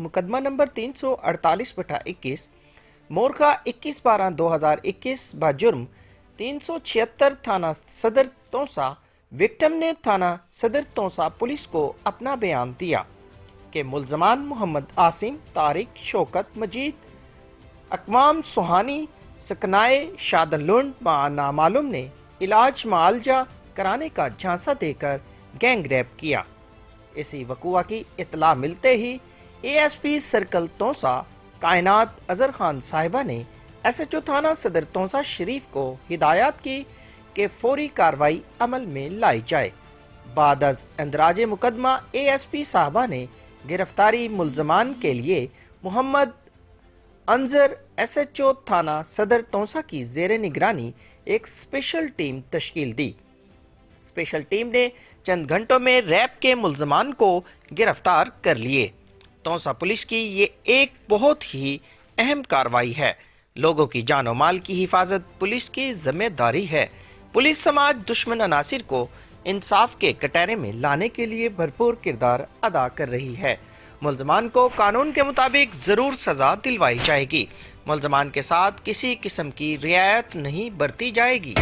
मुकदमा नंबर 348/21 मोरखा 21/12/2021 बजुर्म 376 थाना सदर तोसा विक्टिम ने थाना सदर तोसा पुलिस को अपना बयान दिया कि मुल्ज़मान मोहम्मद आसिम, तारिक, शौकत, मजीद, अकवाम सुहानी, सकनाए शादलुंड नामालूम ने इलाज मुआलजा कराने का झांसा देकर गैंग रेप किया। इसी वक़ुआ की इत्तला मिलते ही ASP सर्कल तोसा कायनात अजहर खान साहिबा ने SHO थाना सदर तोसा शरीफ को हिदायत की कि फौरी कार्रवाई अमल में लाई जाए। बाद अज इंदराज मुकदमा ASP साहबा ने गिरफ्तारी मुल्ज़मान के लिए मोहम्मद अंजर SHO थाना सदर तोसा की ज़ेरे निगरानी एक स्पेशल टीम तश्कील दी। स्पेशल टीम ने चंद घंटों में रैप के मुल्ज़मान को गिरफ्तार कर लिए। तोसा पुलिस की ये एक बहुत ही अहम कार्रवाई है। लोगों की जान और माल की हिफाजत पुलिस की जिम्मेदारी है। पुलिस समाज दुश्मन अनासिर को इंसाफ के कटहरे में लाने के लिए भरपूर किरदार अदा कर रही है। मुल्ज़मान को कानून के मुताबिक जरूर सजा दिलवाई जाएगी। मुल्ज़मान के साथ किसी किस्म की रियायत नहीं बरती जाएगी।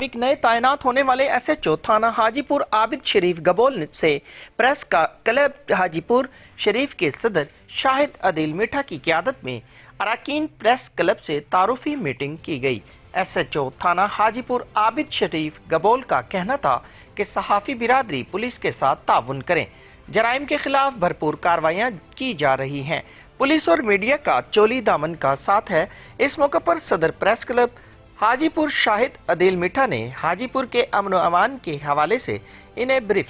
एक नए तैनात होने वाले SHO थाना हाजीपुर आबिद शरीफ गबोल से प्रेस का क्लब हाजीपुर शरीफ के सदर शाहिद अदील मिठा की क़यादत में अरकान प्रेस क्लब से तारुफी मीटिंग की गई। SHO थाना हाजीपुर आबिद शरीफ गबोल का कहना था कि सहाफ़ी बिरादरी पुलिस के साथ ताउन करें। जराइम के खिलाफ भरपूर कार्रवाइयाँ की जा रही हैं। पुलिस और मीडिया का चोली दामन का साथ है। इस मौके पर सदर प्रेस क्लब हाजीपुर शाहिद अदील मिठा ने हाजीपुर के अमन व अमान के हवाले से इन्हें ब्रीफ